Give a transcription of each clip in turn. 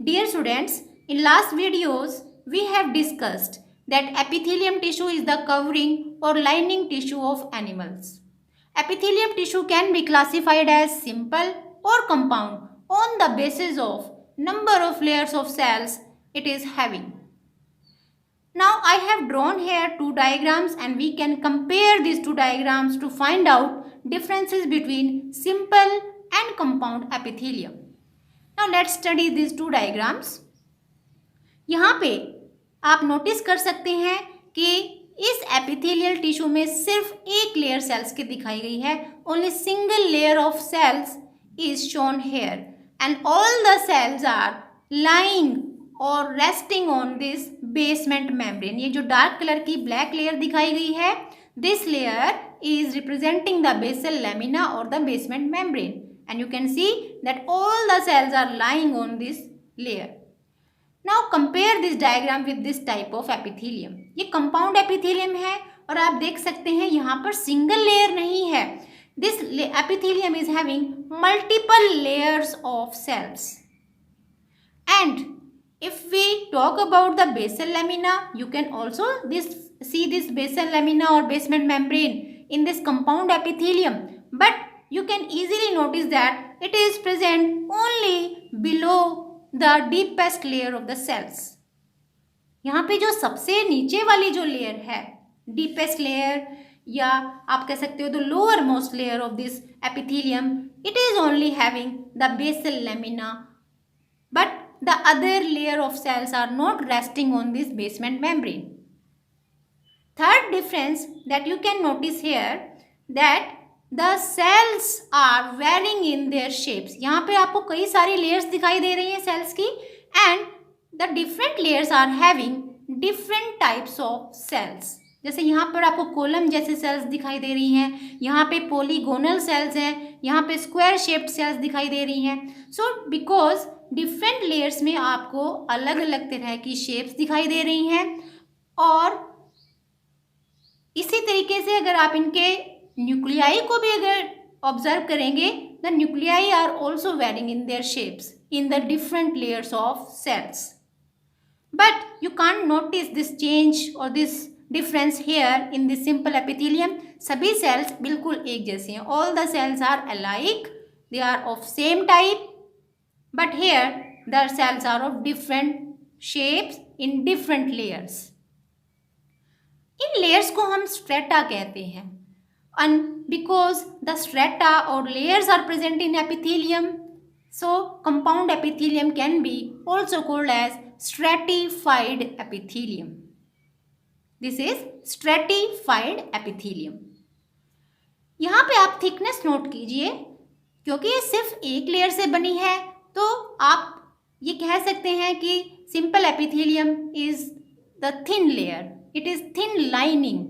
Dear students, in last videos we have discussed that epithelium tissue is the covering or lining tissue of animals. Epithelium tissue can be classified as simple or compound on the basis of number of layers of cells it is having. Now I have drawn here two diagrams and we can compare these two diagrams to find out differences between simple and compound epithelium. Now let's study these two diagrams. यहाँ पे आप notice कर सकते हैं कि इस epithelial tissue में सिर्फ एक लेयर सेल्स की दिखाई गई है. Only single layer of cells is shown here and all the cells are lying और resting on this basement membrane. ये जो डार्क कलर की ब्लैक लेयर दिखाई गई है, this layer is representing the basal lamina or the basement membrane, and you can see that all the cells are lying on this layer. Now compare this diagram with this type of epithelium. ये compound epithelium है और आप देख सकते हैं यहाँ पर single layer नहीं है. This epithelium is having multiple layers of cells. And if we talk about the basal lamina, you can also see this basal lamina or basement membrane in this compound epithelium, but you can easily notice that it is present only below the deepest layer of the cells. यहाँ पे जो सबसे नीचे वाली जो layer है, deepest layer या आप कह सकते हो the lower most layer of this epithelium, it is only having the basal lamina, but the other layer of cells are not resting on this basement membrane. Third difference that you can notice here that the cells are varying in their shapes. यहाँ पे आपको कई सारी layers दिखाई दे रही हैं cells की, and the different layers are having different types of cells. जैसे यहाँ पर आपको कॉलम जैसे सेल्स दिखाई दे रही हैं, यहाँ पे पोलीगोनल सेल्स हैं, यहाँ पे स्क्वायर शेप्ड सेल्स दिखाई दे रही हैं. सो बिकॉज डिफरेंट लेयर्स में आपको अलग अलग तरह की शेप्स दिखाई दे रही हैं, और इसी तरीके से अगर आप इनके न्यूक्लियाई को भी अगर ऑब्जर्व करेंगे, the nuclei are also varying in their shapes in the different layers of cells. But you can't notice this change और this difference here in this simple epithelium. सभी सेल्स बिल्कुल एक जैसे हैं. All the cells are alike, they are of same type, but here the cells are of different shapes in different layers. इन layers को हम strata कहते हैं, and because the strata or layers are present in epithelium, so compound epithelium can be also called as stratified epithelium. This is stratified epithelium. यहाँ पे आप thickness note कीजिए, क्योंकि ये सिर्फ एक लेयर से बनी है, तो आप ये कह सकते हैं कि simple epithelium is the thin layer. It is thin lining,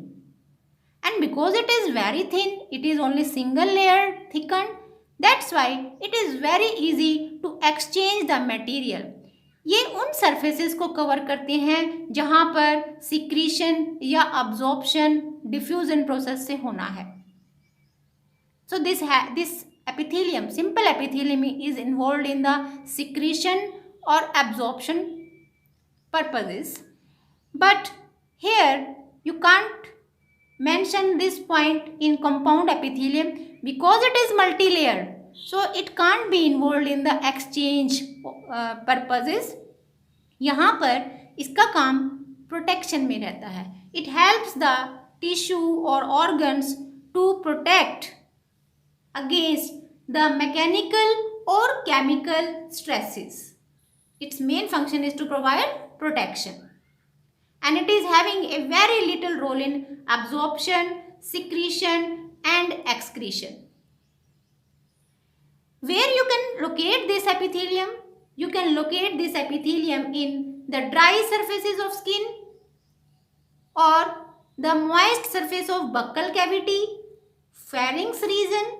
and because it is very thin, it is only single layer thickened. That's why it is very easy to exchange the material. ये उन surfaces को cover करते हैं जहाँ पर secretion या absorption diffusion process से होना है. So this epithelium, simple epithelium, is involved in the secretion or absorption purposes, but here you can't mention this point in compound epithelium because it is multi-layered, so it can't be involved in the exchange purposes. यहाँ पर इसका काम protection में रहता है. It helps the tissue or organs to protect against the mechanical or chemical stresses. Its main function is to provide protection. And it is having a very little role in absorption, secretion and excretion. Where you can locate this epithelium? You can locate this epithelium in the dry surfaces of skin or the moist surface of buccal cavity, pharynx region,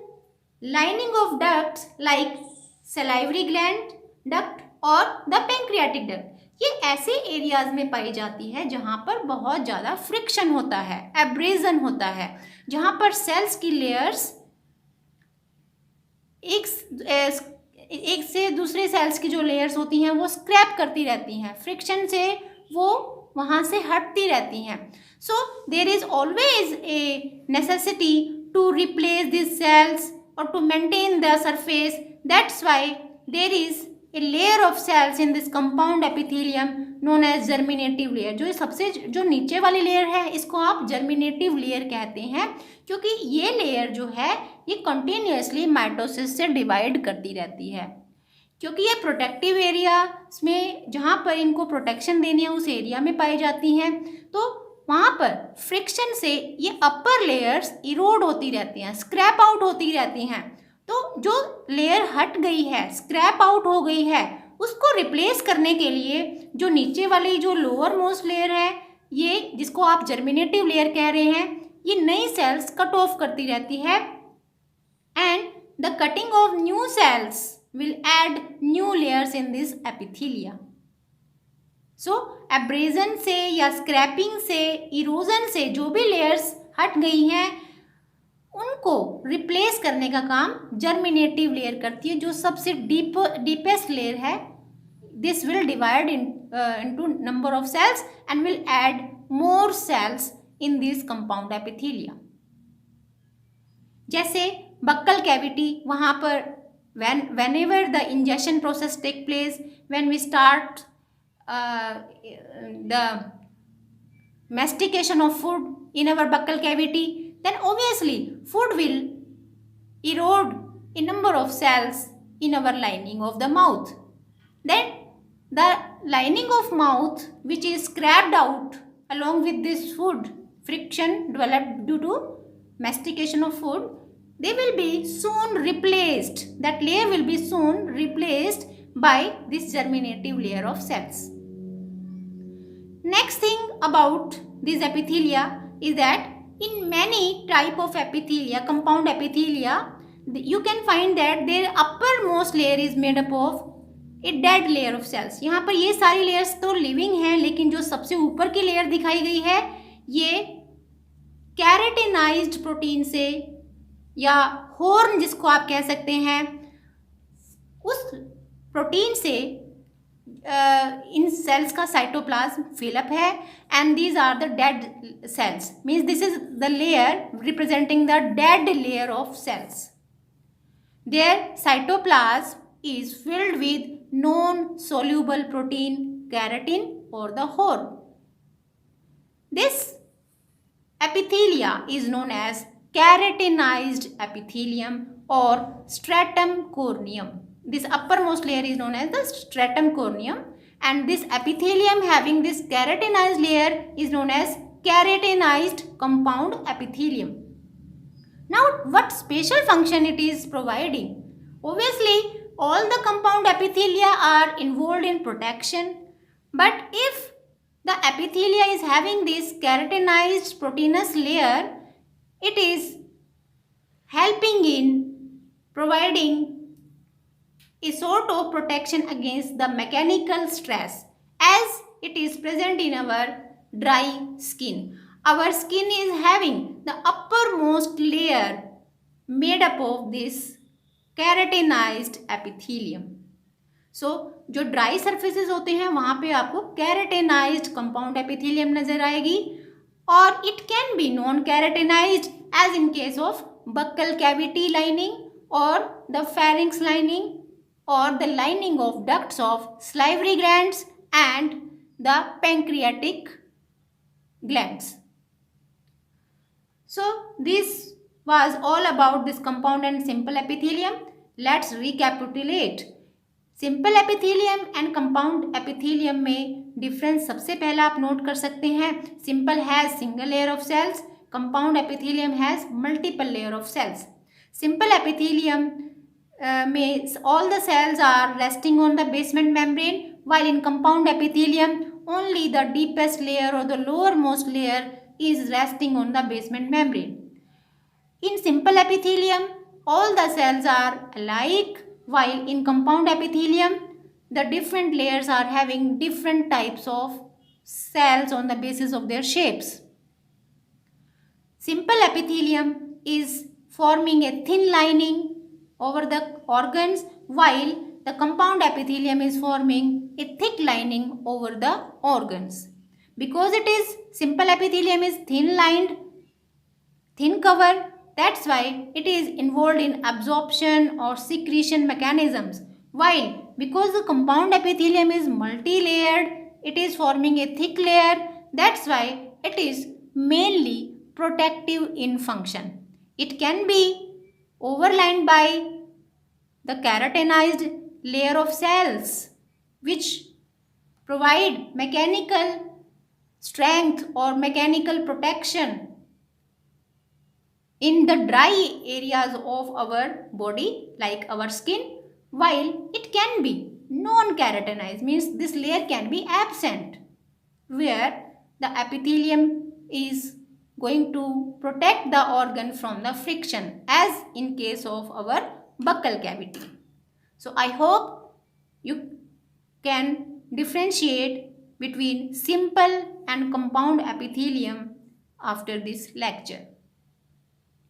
lining of ducts like salivary gland duct or the pancreatic duct. ये ऐसे areas में पाई जाती है जहाँ पर बहुत ज़्यादा friction होता है, एब्रेजन होता है, जहाँ पर सेल्स की लेयर्स एक से दूसरे सेल्स की जो लेयर्स होती हैं वो स्क्रैप करती रहती हैं, फ्रिक्शन से वो वहाँ से हटती रहती हैं. So there is always a necessity to replace this cells और to maintain the surface. That's why there is a layer of cells in this compound epithelium known as germinative layer. जो सबसे जो नीचे वाली लेयर है इसको आप germinative layer कहते हैं, क्योंकि ये लेयर जो है ये कंटिन्यूसली माइटोसिस से डिवाइड करती रहती है. क्योंकि ये प्रोटेक्टिव एरिया में जहाँ पर इनको प्रोटेक्शन देनी है उस एरिया में पाई जाती हैं, तो वहाँ पर फ्रिक्शन से ये अपर लेयर्स इरोड होती रहती हैं, स्क्रैप आउट होती रहती हैं. तो जो लेयर हट गई है, स्क्रैप आउट हो गई है, उसको रिप्लेस करने के लिए जो नीचे वाली जो लोअर मोस्ट लेयर है, ये जिसको आप जर्मिनेटिव लेयर कह रहे हैं, ये नई सेल्स कट ऑफ करती रहती है. And the cutting of new sales will add new layers in this epithelia. So abrasion से या scraping से, erosion से जो भी layers हट गई हैं उनको replace करने का काम germinative layer करती है, जो सबसे deepest layer है. This will divide into number of cells and will add more cells in this compound epithelia. जैसे buccal cavity, वहाँ पर whenever the ingestion process take place, when we start the mastication of food in our buccal cavity, then obviously food will erode a number of cells in our lining of the mouth. Then the lining of mouth, which is scraped out along with this food, friction developed due to mastication of food, they will be soon replaced. That layer will be soon replaced by this germinative layer of cells. Next thing about this epithelia is that in many type of epithelia, compound epithelia, you can find that their uppermost layer is made up of a dead layer of cells. यहाँ पर ये सारी layers तो living हैं, लेकिन जो सबसे ऊपर की layer दिखाई गई है ये keratinized protein से या हॉर्न जिसको आप कह सकते हैं, उस प्रोटीन से इन सेल्स का साइटोप्लाज्म फिलअप है. And these are the dead cells, means this is the layer representing the dead layer of cells. Their cytoplasm is filled with non soluble protein keratin और the horn. This epithelia is known as keratinized epithelium or stratum corneum. This uppermost layer is known as the stratum corneum, and this epithelium having this keratinized layer is known as keratinized compound epithelium. Now, what special function it is providing? Obviously, all the compound epithelia are involved in protection, but if the epithelia is having this keratinized proteinous layer, it is helping in providing a sort of protection against the mechanical stress as it is present in our dry skin. Our skin is having the uppermost layer made up of this keratinized epithelium. सो जो dry surfaces होते हैं वहाँ पे आपको keratinised compound epithelium नजर आएगी, और it can be non keratinized as in case of buccal cavity lining और द फेरिंक्स लाइनिंग और the lining of ducts of salivary glands and the pancreatic glands. So this was all about this compound and simple epithelium. Let's recapitulate. Simple epithelium and compound epithelium में difference सबसे पहला आप note कर सकते हैं. Simple has single layer of cells, compound epithelium has multiple layer of cells. Simple epithelium में all the cells are resting on the basement membrane, while in compound epithelium only the deepest layer or the lowermost layer is resting on the basement membrane. In simple epithelium all the cells are alike, while in compound epithelium the different layers are having different types of cells on the basis of their shapes. Simple epithelium is forming a thin lining over the organs, while the compound epithelium is forming a thick lining over the organs. Because it is simple epithelium is thin lined, thin cover, that's why it is involved in absorption or secretion mechanisms. While because the compound epithelium is multi-layered, it is forming a thick layer, that's why it is mainly protective in function. It can be overlined by the keratinized layer of cells which provide mechanical strength or mechanical protection in the dry areas of our body like our skin, while it can be non-keratinized means this layer can be absent where the epithelium is going to protect the organ from the friction as in case of our buccal cavity. So I hope you can differentiate between simple and compound epithelium after this lecture.